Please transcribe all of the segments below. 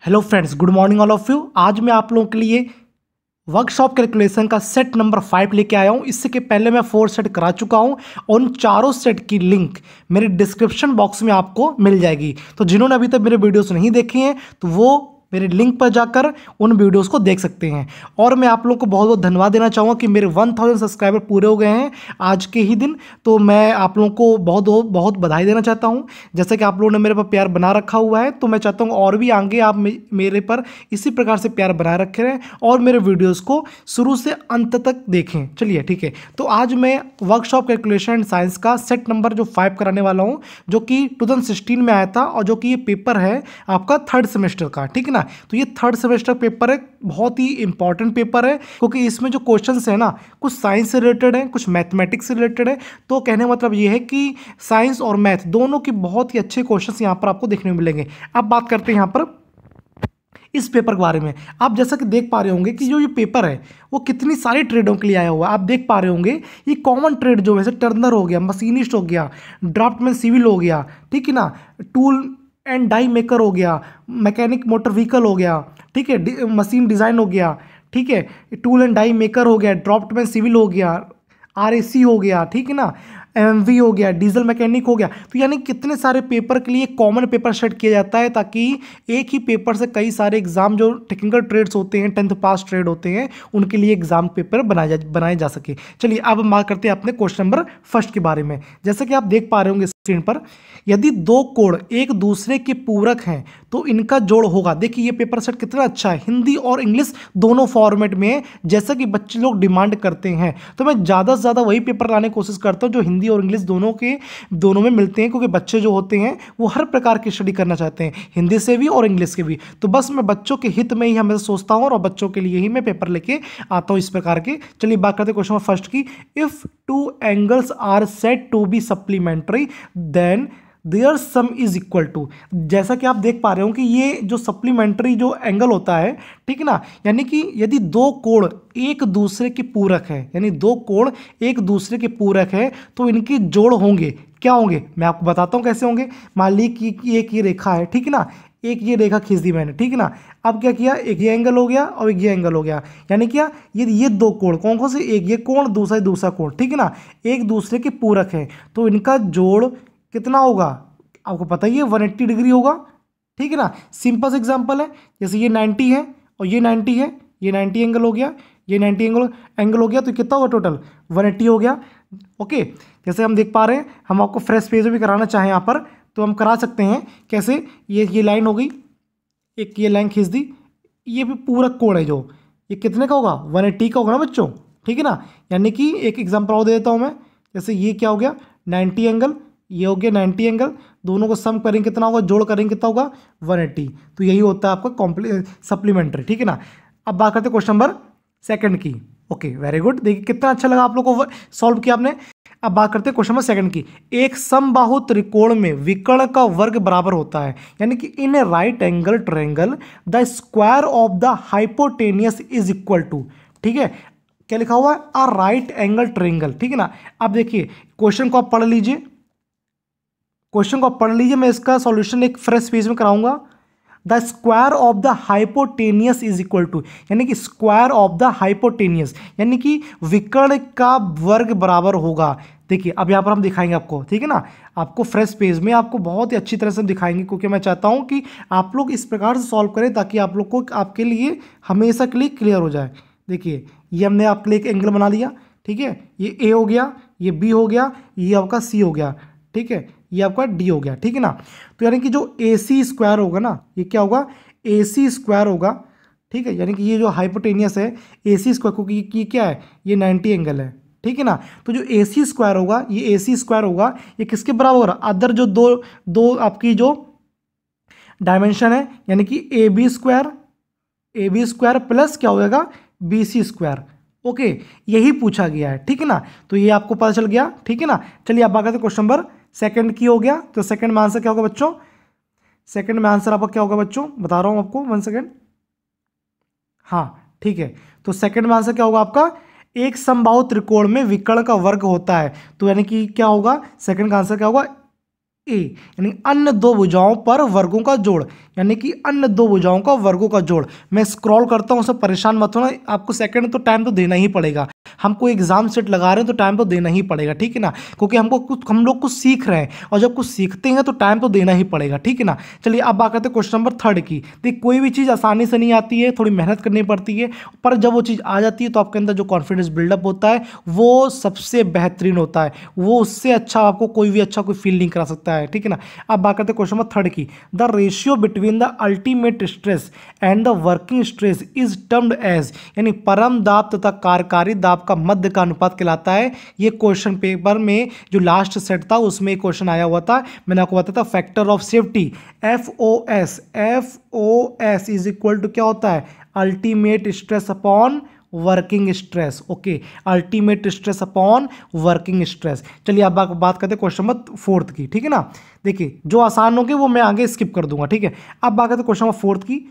Hello friends, good morning all of you. आज मैं आप लोगों के लिए वर्कशॉप कैलकुलेशन का सेट नंबर 5 लेके आया हूँ। इससे के पहले मैं 4 सेट करा चुका हूँ और उन चारों सेट की लिंक मेरे डिस्क्रिप्शन बॉक्स में आपको मिल जाएगी। तो जिन्होंने अभी तक मेरे वीडियोस नहीं देखे हैं तो वो मेरे लिंक पर जाकर उन वीडियोस को देख सकते हैं। और मैं आप लोगों को बहुत बहुत धन्यवाद देना चाहूँगा कि मेरे 1000 सब्सक्राइबर पूरे हो गए हैं आज के ही दिन। तो मैं आप लोगों को बहुत बहुत बधाई देना चाहता हूँ। जैसे कि आप लोगों ने मेरे पर प्यार बना रखा हुआ है, तो मैं चाहता हूँ और भी आगे आप मेरे पर इसी प्रकार से प्यार बनाए रखे रहें और मेरे वीडियोज़ को शुरू से अंत तक देखें। चलिए ठीक है, तो आज मैं वर्कशॉप कैलकुलेशन एंड साइंस का सेट नंबर जो 5 कराने वाला हूँ, जो कि 2016 में आया था और जो कि ये पेपर है आपका 3rd सेमेस्टर का। ठीक है ना, तो ये 3rd सेमेस्टर पेपर है, बहुत ही इंपॉर्टेंट पेपर है क्योंकि इसमें जो क्वेश्चंस है ना, कुछ साइंस से रिलेटेड है, कुछ मैथमेटिक्स से रिलेटेड है। तो कहने का मतलब ये है कि साइंस और मैथ दोनों के बहुत ही अच्छे क्वेश्चंस यहाँ पर आपको देखने को मिलेंगे। अब बात करते हैं यहाँ पर इस पेपर के बारे में। आप जैसा कि देख पा रहे होंगे कि जो ये पेपर है वो कितनी सारी ट्रेडों के लिए आया हुआ है। आप देख पा रहे होंगे ये कॉमन ट्रेड जो है, जैसे टर्नर हो गया, मशीनिस्ट हो गया, ड्राफ्टमैन सिविल हो गया, ठीक है ना, टूल एंड डाई मेकर हो गया, मैकेनिक मोटर व्हीकल हो गया, ठीक है, मशीन डिज़ाइन हो गया, ठीक है, टूल एंड डाई मेकर हो गया, ड्राफ्टमैन सिविल हो गया, आरएसी हो गया, ठीक है ना, एमवी हो गया, डीजल मैकेनिक हो गया। तो यानी कितने सारे पेपर के लिए कॉमन पेपर सेट किया जाता है ताकि एक ही पेपर से कई सारे एग्जाम जो टेक्निकल ट्रेड्स होते हैं, 10th पास ट्रेड होते हैं, उनके लिए एग्जाम पेपर बनाए जा सके। चलिए अब हम बात करते हैं अपने क्वेश्चन नंबर 1 के बारे में। जैसा कि आप देख पा रहे होंगे स्क्रीन पर, यदि दो कोण एक दूसरे के पूरक हैं तो इनका जोड़ होगा। देखिए ये पेपर सेट कितना अच्छा है, हिंदी और इंग्लिश दोनों फॉर्मेट में है, जैसा कि बच्चे लोग डिमांड करते हैं। तो मैं ज़्यादा से ज़्यादा वही पेपर लाने की कोशिश करता हूँ जो हिंदी और इंग्लिश दोनों में मिलते हैं, क्योंकि बच्चे जो होते हैं वो हर प्रकार की स्टडी करना चाहते हैं, हिंदी से भी और इंग्लिश के भी। तो बस मैं बच्चों के हित में ही हमेशा सोचता हूँ और बच्चों के लिए ही मैं पेपर लेके आता हूँ इस प्रकार के। चलिए बात करते हैं क्वेश्चन नंबर 1 की। If two angles are said to be supplementary then their sum is equal to. जैसा कि आप देख पा रहे हो कि ये जो सप्लीमेंट्री जो एंगल होता है, ठीक है ना, यानी कि यदि दो कोण एक दूसरे के पूरक है, यानी दो कोण एक दूसरे के पूरक है तो इनके जोड़ होंगे। क्या होंगे मैं आपको बताता हूँ कैसे होंगे। मान ली कि एक ये रेखा है, ठीक है ना, एक ये रेखा खींच दी मैंने, ठीक है ना। अब क्या किया, एक ये एंगल हो गया और एक ये एंगल हो गया, यानी क्या ये दो कोण कौन कौन से, एक ये कोण दूसरा कोण, ठीक है ना, एक दूसरे के पूरक है तो इनका जोड़ कितना होगा आपको पता ही है, 180 डिग्री होगा। ठीक है ना, सिंपल सा एग्जांपल है, जैसे ये 90 है और ये 90 है, ये 90 एंगल हो गया, ये 90 एंगल हो गया, तो कितना होगा टोटल 180 हो गया। ओके, जैसे हम देख पा रहे हैं, हम आपको फ्रेश पेज भी कराना चाहें यहाँ पर तो हम करा सकते हैं। कैसे, ये लाइन हो गई, एक ये लाइन खींच दी, ये भी पूरा कोण है जो ये कितने का होगा, 180 का होगा ना बच्चों, ठीक है ना। यानी कि एक एग्जाम्पल और दे देता हूँ मैं, जैसे ये क्या हो गया 90 एंगल, ये हो गया 90 एंगल, दोनों को सम करेंगे कितना होगा, जोड़ करेंगे कितना होगा 180। तो यही होता है आपका सप्लीमेंट्री, ठीक है ना। अब बात करते हैं क्वेश्चन नंबर 2 की। ओके वेरी गुड, देखिए कितना अच्छा लगा आप लोग को सॉल्व किया आपने। अब बात करते हैं क्वेश्चन नंबर 2 की। एक समबाहु त्रिकोण में विकर्ण का वर्ग बराबर होता है, यानी कि in a right angle triangle the square of the hypotenuse is equal to. ठीक है, क्या लिखा हुआ है, अ राइट एंगल ट्रायंगल, ठीक है ना। अब देखिए क्वेश्चन को आप पढ़ लीजिए, मैं इसका सॉल्यूशन एक फ्रेश पेज में कराऊंगा। The square of the hypotenuse is equal to, यानी कि स्क्वायर ऑफ द हाइपोटेनियस यानी कि विकर्ण का वर्ग बराबर होगा। देखिए अब यहाँ पर हम दिखाएंगे आपको, ठीक है ना, आपको फ्रेश पेज में आपको बहुत ही अच्छी तरह से दिखाएंगे, क्योंकि मैं चाहता हूँ कि आप लोग इस प्रकार से सॉल्व करें ताकि आप लोग को आपके लिए हमेशा के लिए क्लियर हो जाए। देखिए ये हमने आपके लिए एक एंगल बना लिया, ठीक है, ये ए हो गया, ये बी हो गया, ये आपका सी हो गया, ठीक है, ये आपका डी हो गया, ठीक है ना। तो यानी कि जो ए सी स्क्वायर होगा ना, ये क्या होगा, ए सी स्क्वायर होगा, ठीक है, यानी कि ये जो हाइपोटेनियस है ए सी स्क्वायर, क्योंकि ये क्या है, ये 90 एंगल है, ठीक है ना। तो जो ए सी स्क्वायर होगा, ये ए सी स्क्वायर होगा, ये किसके बराबर होगा, अदर जो दो आपकी जो डायमेंशन है, यानी कि ए बी स्क्वायर प्लस क्या होगा, बी सी स्क्वायर। ओके, यही पूछा गया है, ठीक है ना। तो ये आपको पता चल गया, ठीक है ना। चलिए आप बात करते हैं क्वेश्चन नंबर 2 की हो गया। तो सेकंड में आंसर क्या होगा बच्चों, सेकंड में आंसर आपका क्या होगा बच्चों, बता रहा हूं आपको 1 सेकंड। हाँ ठीक है, तो सेकंड में आंसर क्या होगा आपका, एक समबाहु त्रिकोण में विकर्ण का वर्ग होता है। तो यानी कि क्या होगा, सेकंड का आंसर क्या होगा, ए, यानी अन्य दो भुजाओं पर वर्गों का जोड़, यानी कि अन्य दो भुजाओं का वर्गों का जोड़। मैं स्क्रॉल करता हूँ, उससे परेशान मत होना, आपको सेकंड तो टाइम तो देना ही पड़ेगा। हमको एग्जाम सेट लगा रहे हैं तो टाइम तो देना ही पड़ेगा, ठीक है ना, क्योंकि हम लोग कुछ सीख रहे हैं, और जब कुछ सीखते हैं तो टाइम तो देना ही पड़ेगा, ठीक है ना। चलिए अब बात करते हैं क्वेश्चन नंबर 3 की। देखिए कोई भी चीज़ आसानी से नहीं आती है, थोड़ी मेहनत करनी पड़ती है, पर जब वो चीज़ आ जाती है तो आपके अंदर जो कॉन्फिडेंस बिल्डअप होता है वो सबसे बेहतरीन होता है, वो उससे अच्छा आपको कोई भी अच्छा कोई फील नहीं करा सकता है, ठीक है ना। अब बात करते हैं क्वेश्चन नंबर 3 की। The ratio between the ultimate stress and the working stress is termed as, यानी परम दाब तथा कार्यकारी दाब का मध्य का अनुपात कहलाता है। ये क्वेश्चन पेपर में जो लास्ट सेट था उसमें क्वेश्चन आया हुआ था, मैंने आपको बताया था factor of safety FOS। FOS is equal to क्या होता है, ultimate stress upon working stress. Okay, ultimate stress upon working stress. चलिए अब बात करते हैं क्वेश्चन नंबर 4 की, ठीक है ना। देखिए जो आसान होंगे वो मैं आगे स्किप कर दूंगा, ठीक है। अब बात करते हैं क्वेश्चन नंबर 4 की।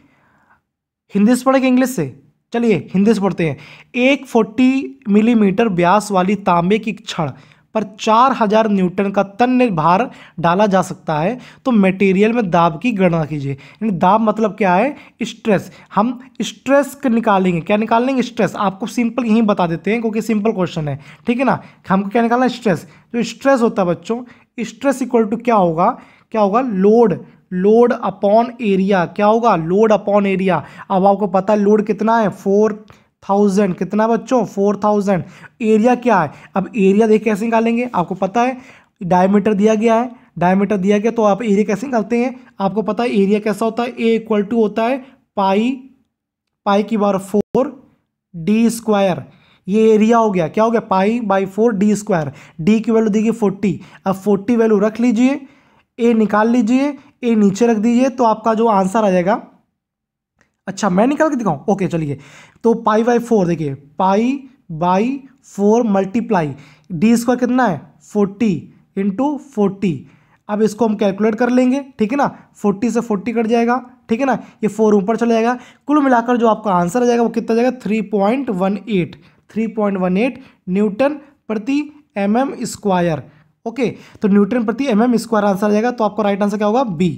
हिंदी से पढ़ेंगे इंग्लिश से? चलिए हिंदी से पढ़ते हैं। एक 40 मिलीमीटर व्यास वाली तांबे की छड़ पर 4000 न्यूटन का तन्य भार डाला जा सकता है, तो मटेरियल में दाब की गणना कीजिए। यानी दाब मतलब क्या है, स्ट्रेस। हम स्ट्रेस निकालेंगे, क्या निकालेंगे, स्ट्रेस। आपको सिंपल यहीं बता देते हैं क्योंकि सिंपल क्वेश्चन है, ठीक है ना। हमको क्या निकालना है, स्ट्रेस। जो स्ट्रेस होता है बच्चों, स्ट्रेस इक्वल टू क्या होगा, क्या होगा, लोड अपॉन एरिया। क्या होगा, लोड अपॉन एरिया। अब आपको पता है लोड कितना है, 4000। कितना बच्चों, 4000। एरिया क्या है, अब एरिया देख कैसे निकालेंगे, आपको पता है डायमीटर दिया गया है, डायमीटर दिया गया तो आप एरिया कैसे निकालते हैं, आपको पता है एरिया कैसा होता है, ए इक्वल टू होता है पाई की पावर 4 डी स्क्वायर। ये एरिया हो गया, क्या हो गया, pi by 4 D square. D की वैल्यू देखिए 40। अब 40 वैल्यू रख लीजिए, ए निकाल लीजिए, ए नीचे रख दीजिए, तो आपका जो आंसर आ जाएगा, अच्छा मैं निकाल के दिखाऊं, ओके चलिए। तो पाई बाई 4, देखिए pi by 4 multiply D square कितना है, 40 इंटू 40। अब इसको हम कैलकुलेट कर लेंगे, ठीक है ना। 40 से 40 कट जाएगा, ठीक है ना, ये 4 ऊपर चला जाएगा। कुल मिलाकर जो आपका आंसर आ जाएगा वो कितना जाएगा, 3.18 न्यूटन प्रति mm स्क्वायर। ओके, तो न्यूटन प्रति mm स्क्वायर आंसर आ जाएगा। तो आपका राइट आंसर क्या होगा, बी।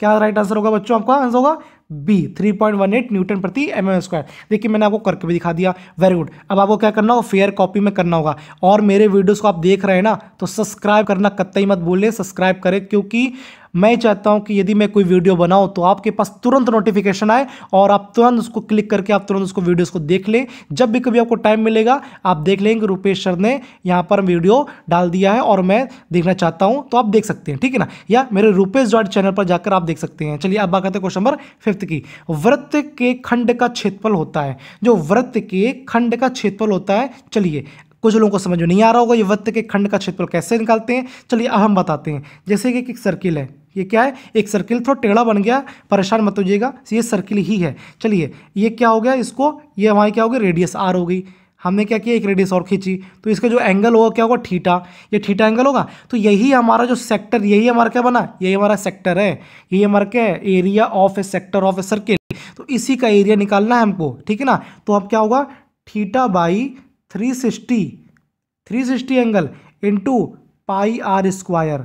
क्या राइट आंसर होगा बच्चों, आपका आंसर होगा बी, 3.18 न्यूटन प्रति mm स्क्वायर। देखिए मैंने आपको करके भी दिखा दिया, वेरी गुड। अब आपको क्या करना होगा, फेयर कॉपी में करना होगा। और मेरे वीडियोस को आप देख रहे हैं ना, तो सब्सक्राइब करना कतई मत भूलिए, सब्सक्राइब करें, क्योंकि मैं चाहता हूं कि यदि मैं कोई वीडियो बनाऊं तो आपके पास तुरंत नोटिफिकेशन आए और आप तुरंत उसको क्लिक करके आप तुरंत उसको वीडियोस को देख लें। जब भी कभी आपको टाइम मिलेगा आप देख लेंगे रुपेश सर ने यहाँ पर वीडियो डाल दिया है और मैं देखना चाहता हूं तो आप देख सकते हैं, ठीक है ना, या मेरे रुपेश डॉट चैनल पर जाकर आप देख सकते हैं। चलिए अब बात करते हैं क्वेश्चन नंबर 5 की। वृत्त के खंड का क्षेत्रफल होता है, जो वृत्त के खंड का क्षेत्रफल होता है, चलिए कुछ लोगों को समझ में नहीं आ रहा होगा ये वृत्त के खंड का क्षेत्रफल कैसे निकालते हैं। चलिए अब हम बताते हैं। जैसे कि एक सर्किल है, ये क्या है, एक सर्किल, थोड़ा टेढ़ा बन गया, परेशान मत होइएगा, ये सर्किल ही है। चलिए ये क्या हो गया, इसको ये हमारी क्या हो गई, रेडियस आर हो गई। हमने क्या किया, एक रेडियस और खींची, तो इसका जो एंगल होगा क्या होगा, थीटा। ये थीटा एंगल होगा। तो यही हमारा जो सेक्टर, यही हमारा क्या बना, यही हमारा सेक्टर है, यही हमारा क्या है, area of A sector of a circle. तो इसी का एरिया निकालना है हमको, ठीक है ना। तो अब क्या होगा, theta by 360 angle into pi are square.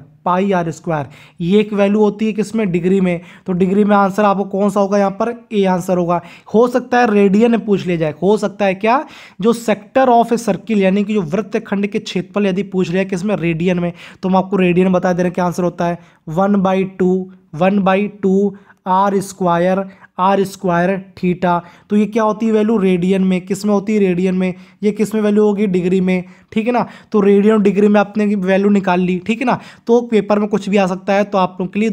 ये एक वैल्यू होती है किसमें, डिग्री में। तो डिग्री में आंसर आपको कौन सा होगा, यहाँ पर ए आंसर होगा। हो सकता है रेडियन में पूछ लिया जाए, हो सकता है क्या, जो सेक्टर ऑफ ए सर्किल यानी कि जो वृत्त खंड के क्षेत्रफल यदि पूछ लिया किसमें, रेडियन में, तो हम आपको रेडियन बता दे रहे हैं क्या आंसर होता है, 1/2 आर स्क्वायर थीटा। तो ये क्या होती है वैल्यू, रेडियन में। किस में होती है, रेडियन में। ये किस में वैल्यू होगी, डिग्री में, ठीक है ना। तो रेडियन डिग्री में आपने वैल्यू निकाल ली, ठीक है ना। तो पेपर में कुछ भी आ सकता है, तो आप लोगों के लिए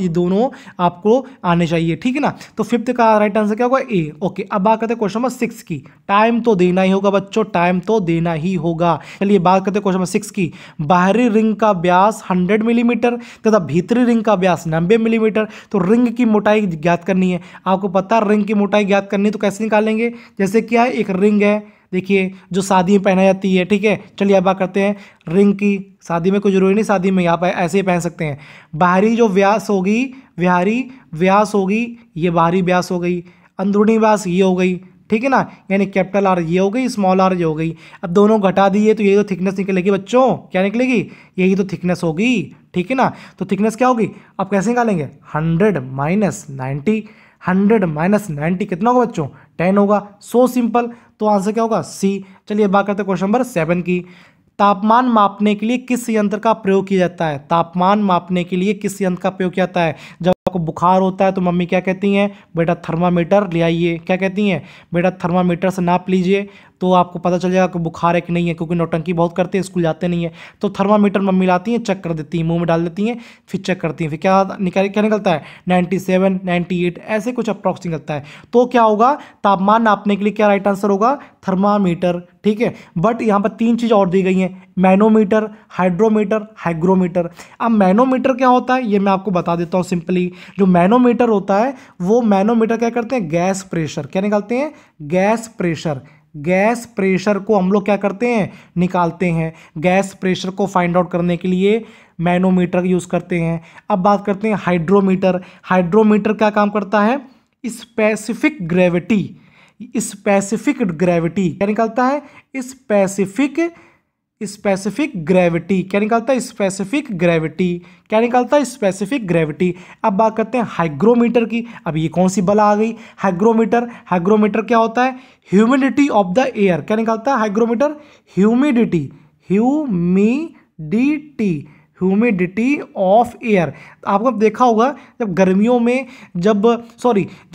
ये दोनों आपको आने चाहिए, ठीक है ना। तो 5th का राइट आंसर क्या होगा, ए। ओके, अब बात करते हैं क्वेश्चन नंबर 6 की। टाइम तो देना ही होगा बच्चों, टाइम तो देना ही होगा। चलिए बात करते हैं क्वेश्चन नंबर 6 की। बाहरी रिंग का व्यास 100 मिलीमीटर तथा भीतरी रिंग का व्यास 90 मिलीमीटर। तो रिंग की मोटाई ज्ञात करनी है। आपको पता है रिंग की मोटाई ज्ञात करनी, तो कैसे निकालेंगे, जैसे क्या है, एक रिंग है, देखिए जो शादी में पहना जाती है, ठीक है। चलिए अब बात करते हैं रिंग की। शादी में कोई जरूरी नहीं, शादी में आप ऐसे ही पहन सकते हैं। बाहरी जो व्यास होगी, बाहरी व्यास होगी, ये बाहरी व्यास हो गई, अंदरूनी व्यास ये हो गई, ठीक है ना, यानी कैपिटल आर ये हो गई, स्मॉल आर ये हो गई। अब दोनों घटा दिए तो ये तो थिकनेस निकलेगी बच्चों, क्या निकलेगी, यही तो थिकनेस होगी, ठीक है ना। तो थिकनेस क्या होगी, अब कैसे निकालेंगे, 100 माइनस 90, 100 माइनस 90 कितना होगा बच्चों, 10 होगा। सो सिंपल, तो आंसर क्या होगा, सी। चलिए बात करते हैं क्वेश्चन नंबर 7 की। तापमान मापने के लिए किस यंत्र का प्रयोग किया जाता है, तापमान मापने के लिए किस यंत्र का प्रयोग किया जाता है। जब आपको बुखार होता है तो मम्मी क्या कहती हैं, बेटा थर्मामीटर ले आइए, क्या कहती हैं, बेटा थर्मामीटर से नाप लीजिए तो आपको पता चल जाएगा कि बुखार है कि नहीं है, क्योंकि नौटंकी बहुत करते हैं, स्कूल जाते नहीं है। तो थर्मामीटर मम्मी लाती हैं, चेक कर देती हैं, मुंह में डाल देती हैं, फिर चेक करती हैं, फिर क्या निकलता है, 97, 98 ऐसे कुछ अप्रॉक्स निकलता है। तो क्या होगा, तापमान नापने के लिए क्या राइट आंसर होगा, थर्मामीटर, ठीक है। बट यहाँ पर 3 चीज़ और दी गई हैं, मैनोमीटर, हाइड्रोमीटर, हाइग्रोमीटर। अब मैनोमीटर क्या होता है ये मैं आपको बता देता हूँ सिंपली। जो मैनोमीटर होता है वो मैनोमीटर क्या करते हैं, गैस प्रेशर, क्या निकालते हैं, गैस प्रेशर। गैस प्रेशर को हम लोग क्या करते हैं, निकालते हैं। गैस प्रेशर को फाइंड आउट करने के लिए मैनोमीटर यूज़ करते हैं। अब बात करते हैं हाइड्रोमीटर। हाइड्रोमीटर क्या काम करता है, स्पेसिफिक ग्रेविटी, स्पेसिफिक ग्रेविटी क्या निकलता है, स्पेसिफिक ग्रेविटी क्या निकलता है, स्पेसिफिक ग्रेविटी क्या निकलता है, स्पेसिफिक ग्रेविटी। अब बात करते हैं हाइग्रोमीटर की। अब ये कौन सी बला आ गई, हाइग्रोमीटर। हाइग्रोमीटर क्या होता है, ह्यूमिडिटी ऑफ द एयर, क्या निकलता है hygrometer, humidity, humidity, humidity of air. आपको देखा होगा जब गर्मियों में, जब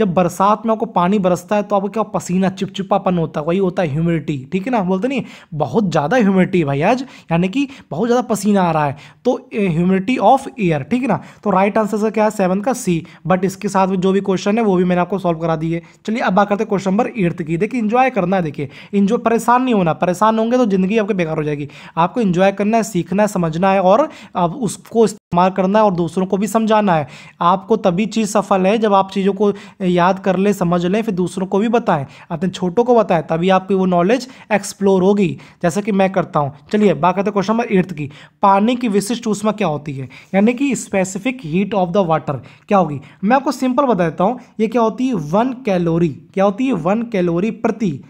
बरसात में आपको पानी बरसता है तो आपको क्या पसीना चिपचिपापन होता है, वही होता है ह्यूमिडिटी, ठीक है ना। बोलते नहीं बहुत ज़्यादा ह्यूमिडिटी भाई आज, यानी कि बहुत ज़्यादा पसीना आ रहा है, तो ह्यूमिडिटी ऑफ एयर, ठीक है ना। तो राइट आंसर क्या है, 7 का सी। बट इसके साथ में जो भी क्वेश्चन है वो भी मैंने आपको सॉल्व करा दिए। चलिए अब बात करते हैं क्वेश्चन नंबर 8 की। देखिए इंजॉय करना है, देखिए इंजॉय, परेशान नहीं होना, परेशान होंगे तो जिंदगी आपके बेकार हो जाएगी। आपको इंजॉय करना है, सीखना है, समझना है और अब उसको इस्तेमाल करना है और दूसरों को भी समझाना है। आपको तभी चीज़ सफल है जब आप चीज़ों को याद कर ले, समझ लें, फिर दूसरों को भी बताएं, अपने छोटों को बताएं, तभी आपकी वो नॉलेज एक्सप्लोर होगी, जैसे कि मैं करता हूं। चलिए बात करते हैं क्वेश्चन नंबर 8 की। पानी की विशिष्ट ऊष्मा क्या होती है, यानी कि specific heat of the water क्या होगी। मैं आपको सिंपल बता देता हूं, ये क्या होती है, 1 कैलोरी, क्या होती है, 1 कैलोरी प्रति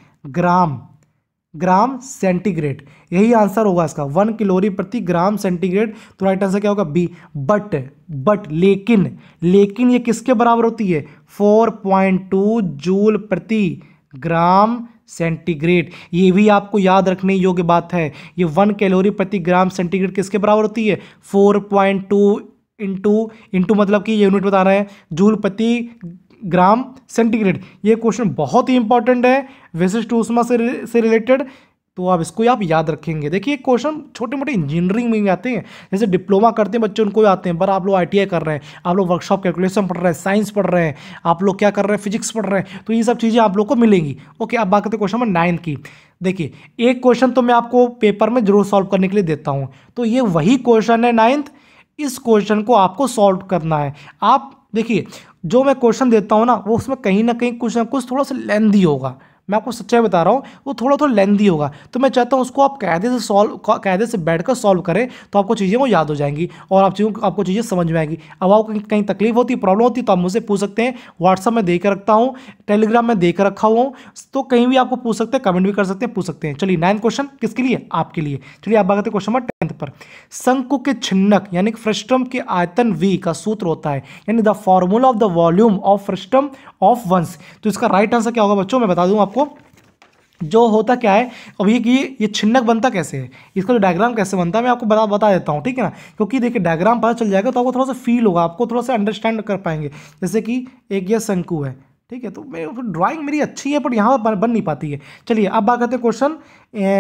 ग्राम सेंटीग्रेड। यही आंसर होगा इसका, 1 कैलोरी प्रति ग्राम सेंटीग्रेड। तो राइट आंसर क्या होगा, बी। बट लेकिन ये किसके बराबर होती है, 4.2 जूल प्रति ग्राम सेंटीग्रेड। ये भी आपको याद रखने योग्य बात है। ये 1 कैलोरी प्रति ग्राम सेंटीग्रेड किसके बराबर होती है, 4.2 इंटू मतलब कि ये यूनिट बता रहे हैं, जूल प्रति ग्राम सेंटीग्रेड। ये क्वेश्चन बहुत ही इंपॉर्टेंट है विशिष्ट ऊष्मा से रिलेटेड, तो आप इसको आप याद रखेंगे। देखिए क्वेश्चन छोटे मोटे इंजीनियरिंग में आते हैं, जैसे डिप्लोमा करते हैं बच्चे उनको आते हैं, पर आप लोग ITI कर रहे हैं, आप लोग वर्कशॉप कैलकुलेशन पढ़ रहे हैं, साइंस पढ़ रहे हैं, आप लोग क्या कर रहे हैं, फिजिक्स पढ़ रहे हैं, तो ये सब चीज़ें आप लोग को मिलेंगी। ओके अब बात करते हैं क्वेश्चन नंबर 9 की। देखिए एक क्वेश्चन तो मैं आपको पेपर में जरूर सॉल्व करने के लिए देता हूँ, तो ये वही क्वेश्चन है 9th। इस क्वेश्चन को आपको सॉल्व करना है। आप देखिए जो मैं क्वेश्चन देता हूँ ना, वो उसमें कहीं ना कहीं कुछ ना कुछ थोड़ा सा लेंथी होगा, मैं आपको सच्चाई बता रहा हूँ, वो थोड़ा लेंथी होगा। तो मैं चाहता हूँ उसको आप कायदे से बैठकर सॉल्व करें, तो आपको चीज़ें वो याद हो जाएंगी और आपको चीज़ें समझ में आएंगी। अब आपको कहीं तकलीफ होती है, प्रॉब्लम होती है, तो आप मुझसे पूछ सकते हैं। व्हाट्सअप में दे के रखता हूँ, टेलीग्राम में दे के रखा हुआ हूँ, तो कहीं भी आपको पूछ सकते हैं, कमेंट भी कर सकते हैं, पूछ सकते हैं। चलिए 9th क्वेश्चन किसके लिए, आपके लिए। चलिए आप बात करते हैं क्वेश्चन नंबर 10 पर। शंकु के छिन्नक यानी फ्रस्टम के आयतन V का सूत्र होता है, यानी the formula of the volume of frustum of cones. तो इसका राइट आंसर क्या होगा बच्चों, मैं बता दूं आपको। जो होता क्या है, अब ये छिन्नक बनता कैसे है, इसका जो डायग्राम कैसे बनता है मैं आपको बता देता हूँ, ठीक है ना। क्योंकि देखिए डायग्राम पता चल जाएगा तो आपको थोड़ा सा फील होगा, आपको थोड़ा सा अंडरस्टैंड कर पाएंगे। जैसे कि एक ये शंकु है, ठीक है, तो ड्राइंग मेरी अच्छी है पर यहाँ पर बन नहीं पाती है। चलिए अब बात करते हैं क्वेश्चन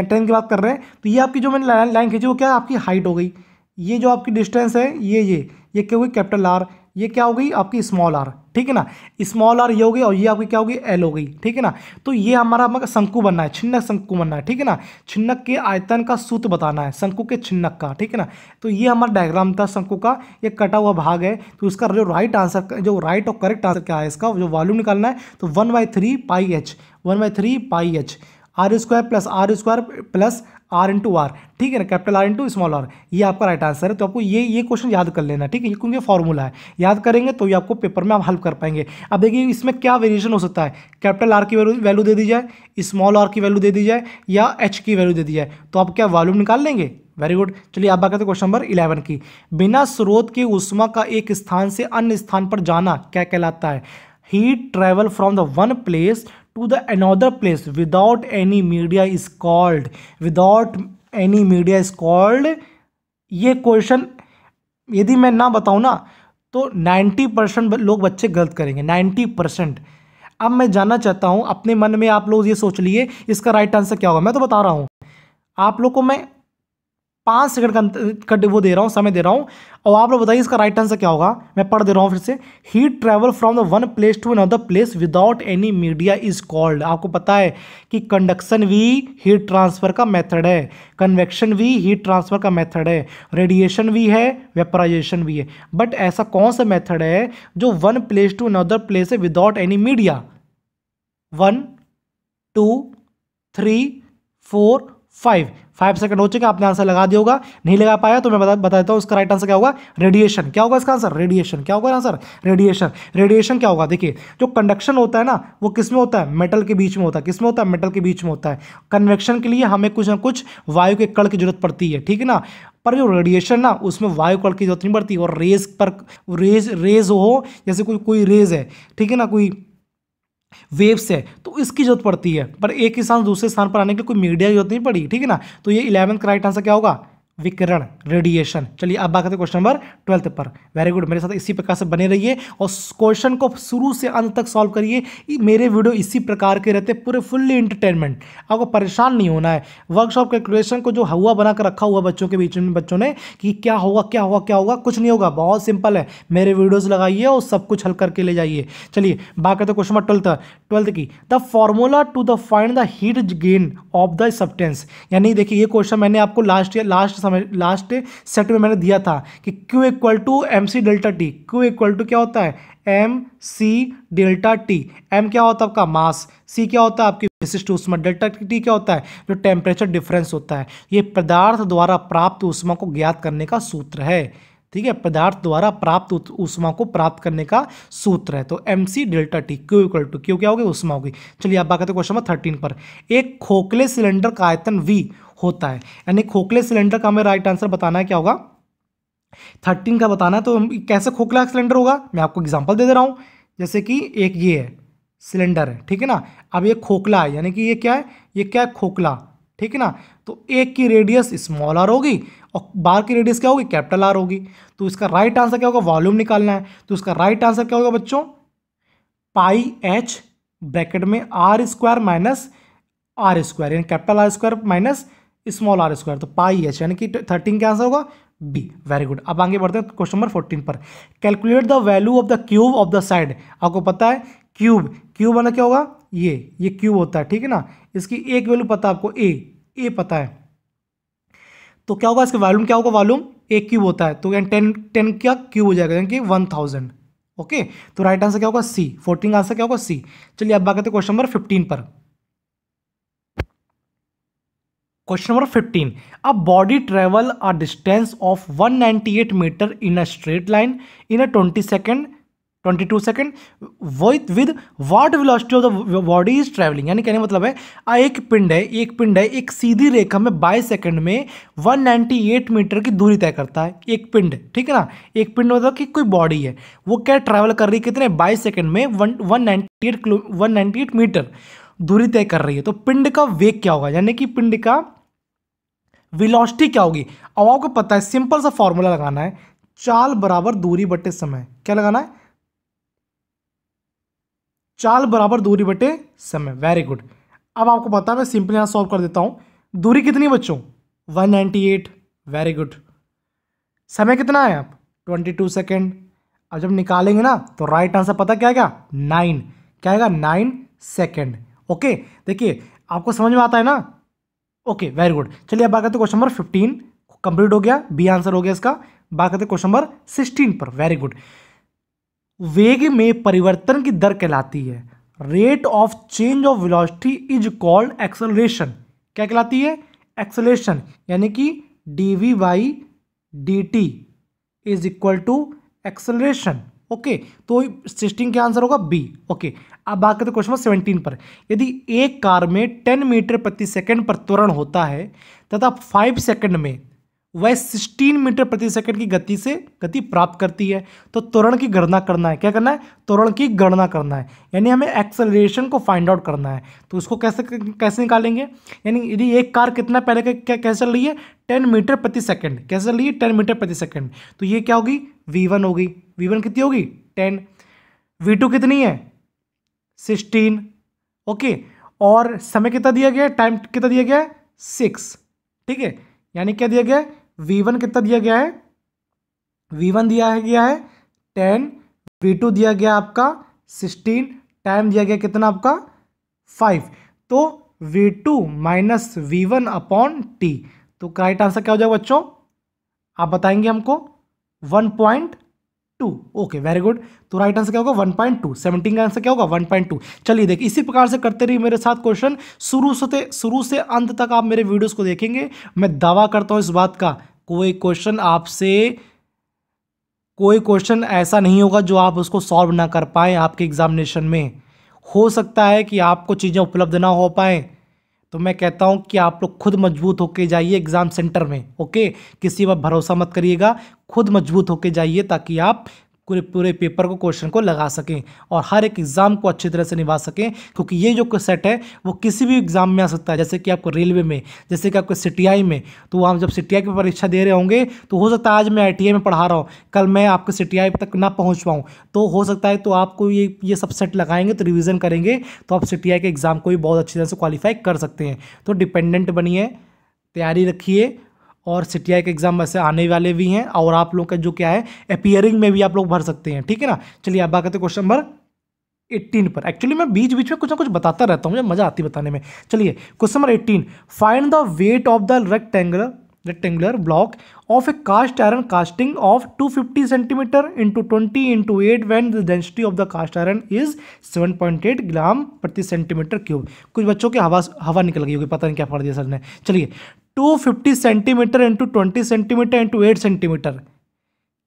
10 की बात कर रहे हैं। तो ये आपकी जो मैंने लाइन खींची वो क्या है, आपकी हाइट हो गई। ये जो आपकी डिस्टेंस है ये क्या होगी, कैपिटल R, ये क्या हो गई आपकी स्मॉल r, ठीक है ना। स्मॉल r ये हो गई और ये आपकी क्या होगी L हो गई, ठीक है ना। तो ये हमारा शंकु बनना है, छिन्नक शंकु बनना है, ठीक है ना। छिन्नक के आयतन का सूत्र बताना है शंकु के छिन्नक का, ठीक है ना। तो ये हमारा डायग्राम था शंकु का, ये कटा हुआ भाग है। तो इसका जो राइट और करेक्ट आंसर क्या है, इसका जो वॉल्यूम निकालना है, तो 1/3 pi h, 1/3 pi h। R square plus r into r, ठीक है ना, capital r into small r, ये आपका राइट आंसर है। तो आपको ये क्वेश्चन याद कर लेना, ठीक है, क्योंकि फॉर्मूला है, याद करेंगे तो ये आपको पेपर में आप हल कर पाएंगे। अब देखिए इसमें क्या वेरिएशन हो सकता है, कैपिटल आर की वैल्यू दे दी जाए, स्मॉल आर की वैल्यू दे दी जाए, या एच की वैल्यू दे दी जाए, तो आप क्या वॉल्यूम निकाल लेंगे। Very good. चलिए आप बात करते हैं क्वेश्चन नंबर 11 की। बिना स्रोत के ऊष्मा का एक स्थान से अन्य स्थान पर जाना क्या कहलाता है। Heat travel from the one place to the another place without any media is called, without any media is called. ये क्वेश्चन यदि मैं ना बताऊं ना तो 90% लोग बच्चे गलत करेंगे, 90%। अब मैं जानना चाहता हूं, अपने मन में आप लोग ये सोच लिए इसका राइट आंसर क्या होगा। मैं तो बता रहा हूं आप लोग को, मैं 5 सेकंड का वो दे रहा हूं, समय दे रहा हूं, और आप लोग बताइए इसका राइट आंसर क्या होगा। मैं पढ़ दे रहा हूं फिर से। Heat travel from the one place to another place without any media is called. आपको पता है कि कंडक्शन भी हीट ट्रांसफर का मेथड है, कन्वेक्शन भी हीट ट्रांसफर का मेथड है, रेडिएशन भी है, वेपराइजेशन भी है, बट ऐसा कौन सा मेथड है जो one place to another place है विदाउट एनी मीडिया। 1 2 3 4 5 सेकंड हो चुके, आपने आंसर लगा दिया होगा। नहीं लगा पाया तो मैं बता देता हूं इसका राइट आंसर क्या होगा, रेडिएशन। क्या होगा इसका आंसर, रेडिएशन। क्या होगा आंसर, रेडिएशन। रेडिएशन क्या होगा, देखिए जो कंडक्शन होता है ना वो किस में होता है, मेटल के बीच में होता है। किस में होता है, मेटल के बीच में होता है। कन्वेक्शन के लिए हमें कुछ ना कुछ वायु के कण की जरूरत पड़ती है, ठीक है ना, पर जो रेडिएशन ना उसमें वायु कण की जरूरत नहीं पड़ती। और रेज पर रेज हो, जैसे कोई रेज है, ठीक है ना, कोई वेव्स है, तो इसकी जरूरत पड़ती है, पर एक ही स्थान दूसरे स्थान पर आने के लिए कोई मीडिया की जरूरत नहीं पड़ी, ठीक है ना। तो ये 11th का राइट आंसर क्या होगा, विकिरण, रेडिएशन। चलिए अब बात करते हैं क्वेश्चन नंबर 12 पर। वेरी गुड, मेरे साथ इसी प्रकार से बने रहिए और क्वेश्चन को शुरू से अंत तक सॉल्व करिए। मेरे वीडियो इसी प्रकार के रहते, पूरे फुल्ली एंटरटेनमेंट, आपको परेशान नहीं होना है। वर्कशॉप कैलकुलेशन को जो हुआ बना कर रखा हुआ बच्चों के बीच में, बच्चों ने कि क्या होगा क्या होगा क्या होगा, कुछ नहीं होगा, बहुत सिंपल है। मेरे वीडियोज लगाइए और सब कुछ हल करके ले जाइए। चलिए बात करते हैं क्वेश्चन नंबर 12 की। The formula to the find the heat gain of the substance. यानी देखिए ये क्वेश्चन मैंने आपको लास्ट सेट में मैंने दिया था कि Q equal to M C delta T. Q equal to क्या होता है, M C delta T. M क्या होता है आपका मास, सी क्या होता है आपकी विशिष्ट ऊष्मा, डेल्टा टी क्या होता है जो टेम्परेचर डिफरेंस होता है। ये पदार्थ द्वारा प्राप्त ऊष्मा को ज्ञात करने का सूत्र है, ठीक है, पदार्थ द्वारा प्राप्त ऊष्मा को प्राप्त करने का सूत्र है। तो M C delta T, Q equal to, Q क्या होगी, ऊष्मा होगी। चलिए आप बात करते हैं क्वेश्चन नंबर 13 पर। एक खोखले सिलेंडर का आयतन V होता है, यानी खोखले सिलेंडर का हमें राइट आंसर बताना है, क्या होगा 13 का बताना है। तो कैसे खोखला सिलेंडर होगा, मैं आपको एग्जांपल दे रहा हूं। जैसे कि एक ये है सिलेंडर है, ठीक है ना, अब ये खोखला है, यानी कि ये क्या है खोखला, ठीक है ना। तो एक की रेडियस स्मॉल आर होगी और बाहर की रेडियस क्या होगी, कैपिटल आर होगी। तो इसका राइट आंसर क्या होगा, वॉल्यूम निकालना है। तो इसका राइट आंसर क्या होगा बच्चों, पाई एच ब्रैकेट में R square minus R square, यानी capital R square minus small R square. तो पाई एच, यानी कि 13 का आंसर होगा बी। Very good. अब आगे बढ़ते हैं क्वेश्चन नंबर 14 पर। Calculate the value of the cube of the side. आपको पता है क्यूब मतलब क्या होगा, ये क्यूब होता है, ठीक है ना। इसकी एक वैल्यू पता है आपको, ए पता है, तो क्या होगा इसका वॉल्यूम, क्या होगा वॉल्यूम, ए क्यूब होता है, तो 10 क्या क्यूब हो जाएगा, यानी कि 1000। ओके, तो राइट आंसर क्या होगा सी। 14 का आंसर क्या होगा सी। चलिए अब बात करते हैं क्वेश्चन नंबर 15 पर। Question number 15। A body travel a distance of 198 metre in a straight line in a 22 second with what velocity of the body is travelling. यानी कहने मतलब है एक पिंड है एक सीधी रेखा में 22 सेकंड में 198 मीटर की दूरी तय करता है। एक पिंड, ठीक है ना, एक पिंड मतलब कि कोई बॉडी है, वो क्या ट्रैवल कर रही है, कितने 22 सेकंड में 198 मीटर दूरी तय कर रही है। तो पिंड का वेग क्या होगा, यानी कि पिंड का वेलोसिटी क्या होगी। अब आपको पता है सिंपल सा फॉर्मूला लगाना है, चाल बराबर दूरी बटे समय। क्या लगाना है, चाल बराबर दूरी बटे समय। Very good. अब आपको पता है मैं सिंपल यहां सॉल्व कर देता हूं। दूरी कितनी बच्चों 198, वेरी गुड। समय कितना है आप 22 सेकेंड। अब जब निकालेंगे ना तो राइट आंसर पता क्या आएगा 9, क्या आएगा 9 सेकेंड। ओके, देखिए आपको समझ में आता है ना। Okay very good. चलिए अब बात करते हैं क्वेश्चन नंबर 15 कंप्लीट हो गया, बी आंसर हो गया इसका। बात करते हैं क्वेश्चन नंबर 16 पर। Very good. वेग में परिवर्तन की दर कहलाती है, rate of change of velocity is called acceleration. क्या कहलाती है? एक्सेलरेशन, यानी कि dv by dt is equal to acceleration. Okay, तो 16 का आंसर होगा बी। ओके, अब बात करते क्वेश्चन नंबर 17 पर। यदि एक कार में 10 मीटर प्रति सेकंड पर त्वरण होता है तथा 5 सेकंड में वह 16 मीटर प्रति सेकंड की गति से गति प्राप्त करती है, तो त्वरण की गणना करना है। क्या करना है? त्वरण की गणना करना है, यानी हमें एक्सेलरेशन को फाइंड आउट करना है। तो उसको कैसे निकालेंगे? यानी यदि एक कार कितना पहले कैसे चल रही है? 10 मीटर प्रति सेकंड। कैसे चल रही है? 10 मीटर प्रति सेकंड। तो ये क्या होगी? v1 होगी। v1 कितनी होगी? 10। v2 कितनी है? 16। ओके, और समय कितना दिया गया है? टाइम कितना दिया गया है? 6। ठीक है, यानी क्या दिया गया है? v1 कितना दिया गया है? v1 दिया गया है 10, v2 दिया गया आपका 16, टाइम दिया गया कितना आपका? 5। तो v2 minus v1 upon t। तो राइट आंसर क्या हो जाएगा बच्चों? आप बताएंगे हमको। 1.2। Okay, very good. तो राइट आंसर क्या होगा? 1.2। 17 का आंसर क्या होगा? 1.2। चलिए देखिए, इसी प्रकार से करते रहिए मेरे साथ क्वेश्चन। शुरू से अंत तक आप मेरे वीडियोस को देखेंगे। मैं दावा करता हूं इस बात का, कोई क्वेश्चन ऐसा नहीं होगा जो आप उसको सॉल्व ना कर पाए आपके एग्जामिनेशन में। हो सकता है कि आपको चीज़ें उपलब्ध ना हो पाए, तो मैं कहता हूं कि आप लोग खुद मजबूत होके जाइए एग्जाम सेंटर में। ओके, किसी पर भरोसा मत करिएगा, खुद मजबूत होके जाइए ताकि आप पूरे पेपर को, क्वेश्चन को लगा सकें और हर एक एग्जाम को अच्छी तरह से निभा सकें। क्योंकि ये जो सेट है वो किसी भी एग्जाम में आ सकता है, जैसे कि आपको रेलवे में, जैसे कि आपको सीटीआई में। तो आप जब सीटीआई की परीक्षा दे रहे होंगे तो हो सकता है आज मैं आईटीआई में पढ़ा रहा हूँ, कल मैं आपके सीटीआई तक ना पहुँच पाऊँ, तो हो सकता है तो आपको ये सब सेट लगाएंगे तो रिविजन करेंगे तो आप सीटीआई के एग्जाम को भी बहुत अच्छी तरह से क्वालिफाई कर सकते हैं। तो डिपेंडेंट बनिए, तैयारी रखिए, और सीटीआई के एग्जाम वैसे आने वाले भी हैं और आप लोग का जो क्या है अपीयरिंग में भी आप लोग भर सकते हैं। ठीक है ना। चलिए अब बात करते हैं क्वेश्चन नंबर 18 पर। एक्चुअली मैं बीच बीच में कुछ ना कुछ बताता रहता हूँ, मुझे मजा आती है बताने में। चलिए question number 18, find the weight of the rectangular block of a cast iron casting of 250 centimetre into 20 into 8 when the density of the cast iron is 7.8 gram प्रति सेंटीमीटर क्यूब। कुछ बच्चों की हवा निकल गई होगी, पता नहीं क्या पढ़ दिया सर ने। चलिए 250 centimetre into 20 centimetre into 8 centimetre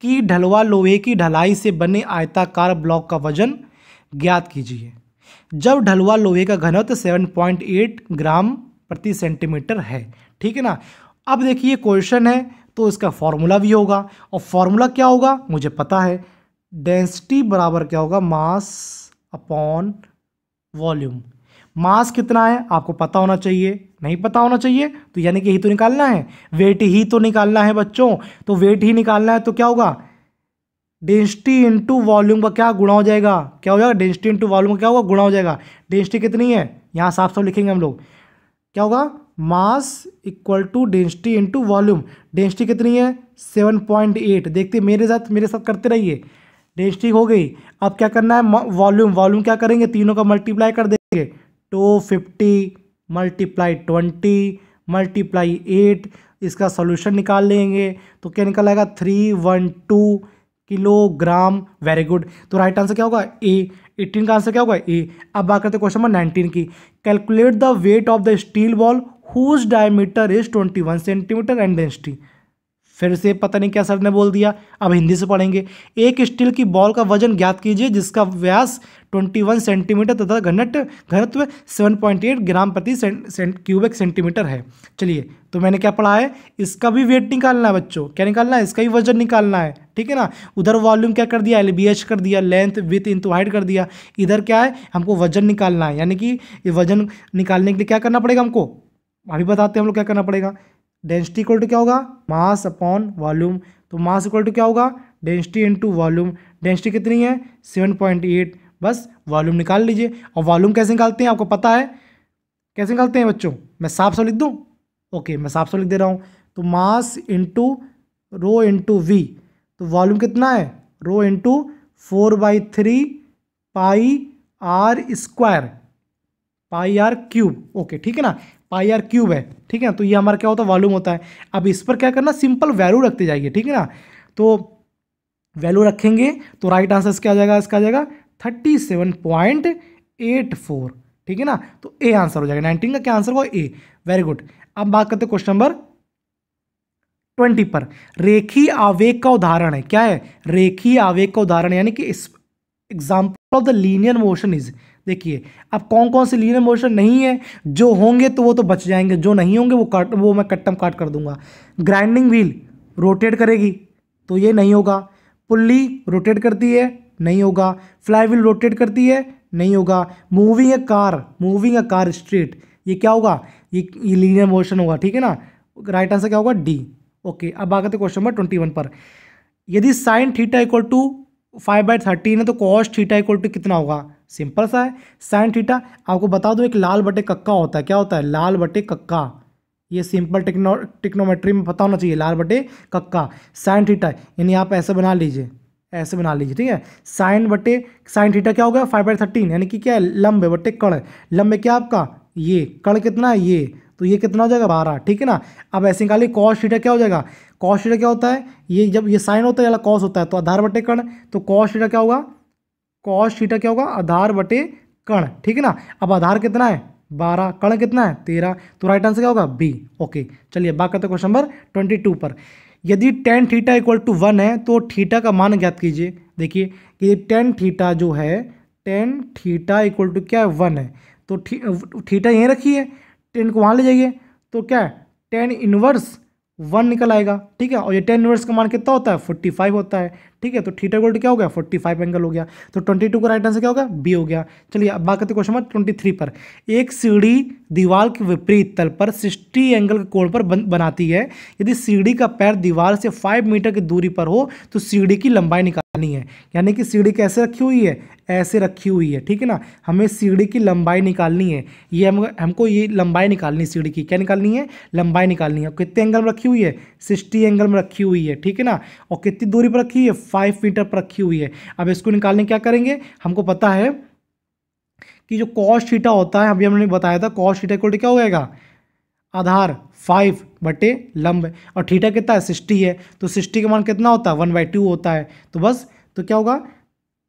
की ढलवा लोहे की ढलाई से बने आयताकार ब्लॉक का वजन ज्ञात कीजिए जब ढलवा लोहे का घनत्व 7.8 ग्राम प्रति सेंटीमीटर है। ठीक है ना। अब देखिए क्वेश्चन है तो इसका फॉर्मूला भी होगा, और फॉर्मूला क्या होगा मुझे पता है। डेंसिटी बराबर क्या होगा? Mass upon volume. मास कितना है आपको पता होना चाहिए, नहीं पता होना चाहिए तो यानी कि यही तो निकालना है, वेट ही तो निकालना है बच्चों। तो वेट ही निकालना है तो क्या होगा? डेंसिटी इंटू वॉल्यूम का क्या गुणा हो जाएगा? क्या हो जाएगा? डेंसिटी इंटू वॉल्यूम का क्या होगा? गुणा हो जाएगा। डेंसिटी कितनी है यहाँ साफ साफ लिखेंगे हम लोग, क्या होगा? Mass equal to density into volume. Density कितनी है? 7.8। देखते मेरे साथ करते रहिए। डेंसिटी हो गई, अब क्या करना है? वॉल्यूम क्या करेंगे? तीनों का मल्टीप्लाई कर देंगे। 250 मल्टीप्लाई 20 मल्टीप्लाई 8, इसका सोल्यूशन निकाल लेंगे तो क्या निकल आएगा? 312 किलोग्राम। Very good. तो राइट आंसर क्या होगा? ए। 18 का आंसर क्या होगा? ए। अब बात करते हैं क्वेश्चन नंबर 19 की। Calculate the weight of the steel ball whose diameter is 21 centimetre and density. फिर से पता नहीं क्या सर ने बोल दिया, अब हिंदी से पढ़ेंगे। एक स्टील की बॉल का वजन ज्ञात कीजिए जिसका व्यास 21 सेंटीमीटर तथा घनत्व 7.8 ग्राम प्रति क्यूबिक सेंटीमीटर है। चलिए तो मैंने क्या पढ़ा है? इसका भी वेट निकालना है बच्चों। क्या निकालना है? इसका भी वजन निकालना है। ठीक है ना। उधर वॉल्यूम क्या कर दिया? LBH कर दिया, लेंथ विथ इंटू हाइट कर दिया। इधर क्या है? हमको वजन निकालना है, यानी कि ये वजन निकालने के लिए क्या करना पड़ेगा हमको? अभी बताते हैं हम लोग क्या करना पड़ेगा। डेंसिटी इक्वल टू क्या होगा? Mass upon volume. तो मास इक्वल टू क्या होगा? Density into volume. डेंसिटी कितनी है? 7.8। बस वॉल्यूम निकाल लीजिए। और वॉल्यूम कैसे निकालते हैं आपको पता है? कैसे निकालते हैं बच्चों? मैं साफ साफ लिख दूं? ओके, मैं साफ साफ लिख दे रहा हूँ। तो mass into rho into V. तो वॉल्यूम कितना है? Rho into 4/3 pi are square, pi R cube. Okay ठीक है ना, पाई आर क्यूब है। ठीक है, तो ये हमारा क्या होता है? वॉल्यूम होता है। अब इस पर क्या करना? सिंपल वैल्यू रखते जाइए। ठीक है ना। तो वैल्यू रखेंगे तो राइट आंसर क्या आ जाएगा? इसका आ जाएगा 37.8 0.84, ठीक है ना। तो ए आंसर हो जाएगा, 19 का क्या आंसर होगा, ए। Very good. अब बात करते हैं क्वेश्चन नंबर 20 पर। रेखीय आवेग का उदाहरण है, क्या है, रेखीय आवेग का उदाहरण, यानी कि example of the linear motion is. देखिए अब कौन कौन से लीनियर मोशन नहीं है, जो होंगे तो वो तो बच जाएंगे, जो नहीं होंगे वो मैं कट्टम काट कर दूंगा। ग्राइंडिंग व्हील रोटेट करेगी तो ये नहीं होगा। पुल्ली रोटेट करती है, नहीं होगा। फ्लाई व्हील रोटेट करती है, नहीं होगा। मूविंग अ कार स्ट्रेट, ये क्या होगा, ये लीनियर मोशन होगा, ठीक है ना। राइट आंसर क्या होगा, डी। ओके, अब आगे क्वेश्चन नंबर 21 पर। यदि साइन थीटा इक्वल टू 5/13 है तो कॉस थीटा इक्वल टू कितना होगा। सिंपल सा है, साइन थीटा आपको बता दो एक लाल बटे कक्का होता है, क्या होता है, लाल बटे कक्का। ये सिंपल टिक्नोमेट्री में पता होना चाहिए, लाल बटे कक्का साइन थीटा, यानी आप ऐसे बना लीजिए, ऐसे बना लीजिए, ठीक है। साइन थीटा क्या हो गया, 5/13, यानी कि क्या है, लंब बटे कण। लंब क्या आपका, ये कण कितना है, ये, तो ये कितना हो जाएगा, 12, ठीक है ना। अब ऐसे निकालिए, कॉस थीटा क्या हो जाएगा, कॉस थीटा क्या होता है, ये जब ये साइन होता है या कॉस होता है तो आधार बटे कण, तो कॉस थीटा क्या होगा, कॉस थीटा क्या होगा, आधार बटे कण, ठीक है ना। अब आधार कितना है, 12, कण कितना है, 13, तो राइट आंसर क्या होगा, बी। ओके, चलिए बात करते हैं क्वेश्चन नंबर 22 पर। यदि टेन थीटा इक्वल टू 1 है तो थीटा का मान ज्ञात कीजिए। देखिए कि टेन थीटा जो है, टेन थीटा इक्वल टू क्या है, 1 है, तो थीटा यहीं रखिए, टेन को वहाँ ले जाइए, तो क्या है, टेन इनवर्स 1 निकल आएगा, ठीक है। और ये टेन इनवर्स का मान कितना होता है, 45 होता है, ठीक है। तो थीटा इक्वल टू क्या हो गया, 45 एंगल हो गया, तो 22 का राइट आंसर क्या होगा, बी हो गया। चलिए अब बात करते हैं क्वेश्चन नंबर 23 पर। एक सीढ़ी दीवार के विपरीत तल पर 60 एंगल के कोण पर बनाती है। यदि सीढ़ी का पैर दीवार से 5 मीटर की दूरी पर हो तो सीढ़ी की लंबाई निकालनी है। यानी कि सीढ़ी कैसे रखी हुई है, ऐसे रखी हुई है, ठीक है ना। हमें सीढ़ी की लंबाई निकालनी है, ये हमको ये लंबाई निकालनी है, सीढ़ी की क्या निकालनी है, लंबाई निकालनी है। कितने एंगल में रखी हुई है, 60 एंगल में रखी हुई है, ठीक है ना। और कितनी दूरी पर रखी है, 5 मीटर पर रखी हुई है। अब इसको निकालने क्या करेंगे, हमको पता है कि जो कॉस थीटा होता है, अभी हमने बताया था, कॉस थीटा इक्वल टू क्या हो जाएगा, आधार 5 बटे लंब, और थीटा कितना है, 60 है, तो 60 का मान कितना होता है, 1/2 होता है। तो बस, तो क्या होगा,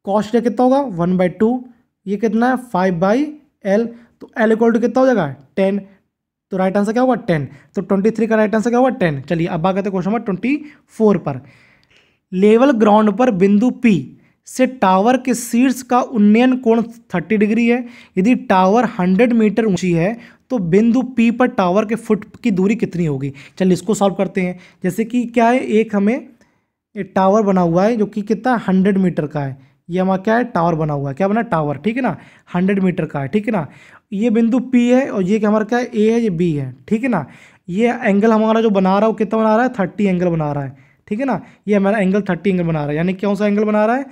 कॉस थीटा कितना होगा, 1/2, ये कितना है, 5/L, तो L इक्वल टू कितना हो जाएगा, 10, तो राइट आंसर क्या होगा, 10। तो 23 का राइट आंसर क्या होगा, 10। चलिए अब बात करते हैं क्वेश्चन नंबर 24 पर। लेवल ग्राउंड पर बिंदु P से टावर के शीर्ष का उन्नयन कोण 30 डिग्री है। यदि टावर 100 मीटर ऊंची है तो बिंदु P पर टावर के फुट की दूरी कितनी होगी। चलिए इसको सॉल्व करते हैं। जैसे कि क्या है, एक हमें एक टावर बना हुआ है जो कि कितना 100 मीटर का है, ये हमारा क्या है, टावर बना हुआ है, क्या बना, टावर, ठीक है ना, 100 मीटर का है, ठीक है ना। ये बिंदु P है और ये क्या हमारा क्या है, A है, ये B है, ठीक है ना। ये एंगल हमारा जो बना रहा है वो कितना बना रहा है, 30 एंगल बना रहा है, ठीक है ना। ये हमारा एंगल 30 एंगल बना रहा है, यानी कौन सा एंगल बना रहा है,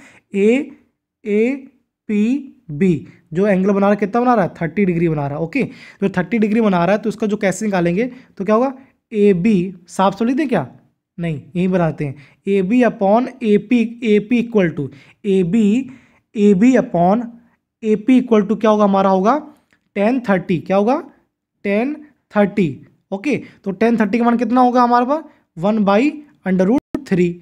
AAPB जो एंगल बना रहा है कितना बना रहा है, 30 डिग्री बना रहा है। ओके, जो 30 डिग्री बना रहा है तो उसका जो कैसे निकालेंगे, तो क्या होगा, AB, साफ समझ लेते क्या, नहीं यही बनाते हैं, AB upon AP equal to AB upon AP equal to क्या होगा, हमारा होगा 1030, क्या होगा 1030। ओके, तो 1030 का मान कितना होगा हमारे पास, 1/√3।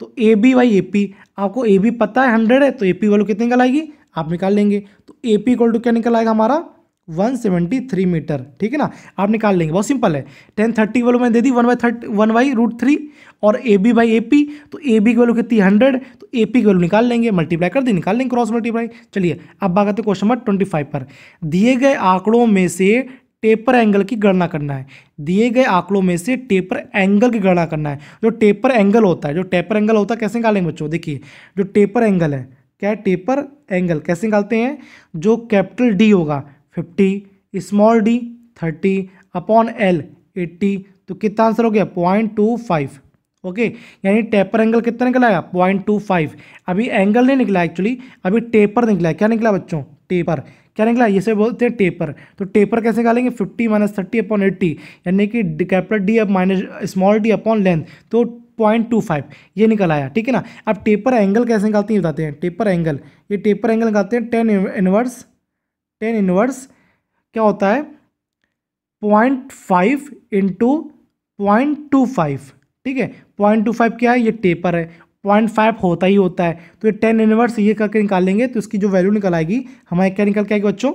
तो AB/AP, आपको AB पता है 100 है, तो AP वैल्यू कितनी निकल आएगी, आप निकाल लेंगे। तो AP इक्वल टू क्या निकल आएगा हमारा, 173 मीटर, ठीक है ना, आप निकाल लेंगे, बहुत सिंपल है। 1030 वैल्यू मैंने दे दी 1/√3 और AB/AP, तो AB की वैल्यू कितनी 100, तो AP की वैल्यू निकाल लेंगे, मल्टीप्लाई कर दी, निकाल लेंगे क्रॉस मल्टीप्लाई। चलिए अब बात करते हैं क्वेश्चन नंबर 25 पर। दिए गए आंकड़ों में से टेपर एंगल की गणना करना है। दिए गए आंकड़ों में से टेपर एंगल की गणना करना है। जो टेपर एंगल होता है, जो टेपर एंगल होता है कैसे निकालेंगे बच्चों, देखिए जो टेपर एंगल है, क्या है, टेपर एंगल कैसे निकालते हैं, जो कैपिटल D होगा 50, स्मॉल d 30 अपॉन L 80, तो कितना आंसर हो गया 0.25। ओके, यानी टेपर एंगल कितना निकला है 0.25। अभी एंगल नहीं निकला एक्चुअली, अभी टेपर निकला है। क्या निकला बच्चों, टेपर, क्या निकला, ये से बोलते हैं टेपर। तो टेपर कैसे निकालेंगे, 50 - 30 अपॉन 80, यानी कि कैपिटल D अब minus small d upon length, तो 0.25 ये निकल आया, ठीक है ना। अब टेपर एंगल कैसे निकालते हैं बताते हैं। टेपर एंगल, ये टेपर एंगल निकालते हैं 10 इनवर्स क्या होता है 0.5 × 0.25, ठीक है। 0.25 क्या है, ये टेपर है, 0.5 होता ही होता है। तो ये 10 इनवर्स ये करके निकालेंगे तो इसकी जो वैल्यू निकल आएगी हमारे क्या निकल के आएगी बच्चों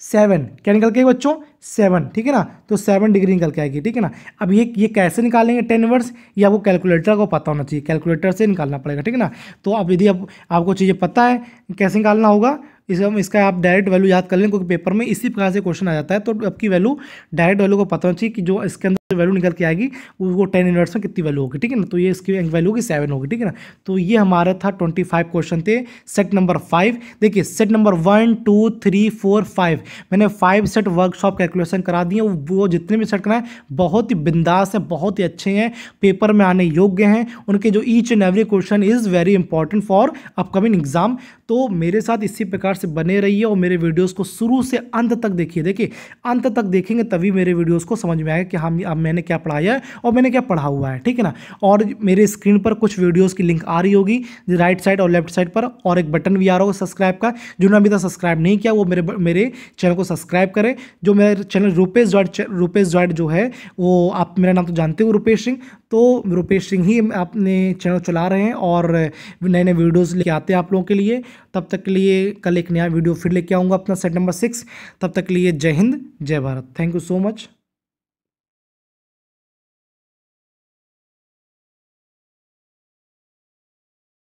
7। क्या निकल के आएगी बच्चों 7, ठीक है ना। तो 7 डिग्री निकल के आएगी, ठीक है ना। अब ये कैसे निकालेंगे 10 इनवर्स, ये आपको कैलकुलेटर को पता होना चाहिए, कैलकुलेटर से निकालना पड़ेगा, ठीक है ना। तो अब यदि आपको चीज़ें पता है कैसे निकालना होगा, इसका आप डायरेक्ट वैल्यू याद कर लें, क्योंकि पेपर में इसी प्रकार से क्वेश्चन आ जाता है। तो आपकी वैल्यू डायरेक्ट वैल्यू को पता होना चाहिए कि जो इसके अंदर वैल्यू निकल के आएगी वो 10 इनवर्स में कितनी वैल्यू होगी, ठीक है ना। तो ये इसकी वैल्यू की 7 होगी, ठीक है ना। तो ये हमारा था 25 क्वेश्चन थे सेट नंबर 5। देखिए सेट नंबर 1 2 3 4 5 मैंने 5 सेट वर्कशॉप कैलकुलेशन करा दिए। वो जितने भी सेट कराए बहुत ही बिंदास हैं, बहुत ही अच्छे हैं, पेपर में आने योग्य हैं। उनके जो each and every question is very important for upcoming exam. तो मेरे साथ इसी प्रकार से बने रहिए और मेरे वीडियोस को शुरू से अंत तक देखिए। देखिए अंत तक देखेंगे तभी मेरे वीडियोस को समझ में आएगा कि हम अब मैंने क्या पढ़ाया है और मैंने क्या पढ़ा हुआ है, ठीक है ना। और मेरे स्क्रीन पर कुछ वीडियोस की लिंक आ रही होगी राइट साइड और लेफ्ट साइड पर, और एक बटन भी आ रहा होगा सब्सक्राइब का। जिन्होंने अभी तक सब्सक्राइब नहीं किया वो मेरे चैनल को सब्सक्राइब करें। जो मेरा चैनल रूपेश जॉइड जो है वो आप मेरा नाम तो जानते हो रूपेश सिंह, तो रूपेश सिंह ही अपने चैनल चला रहे हैं और नए नए वीडियोज़ लेके आते हैं आप लोगों के लिए। तब तक के लिए कल एक नया वीडियो फिर लेके आऊँगा अपना सेट नंबर 6। तब तक के लिए जय हिंद जय Bharat, thank you so much.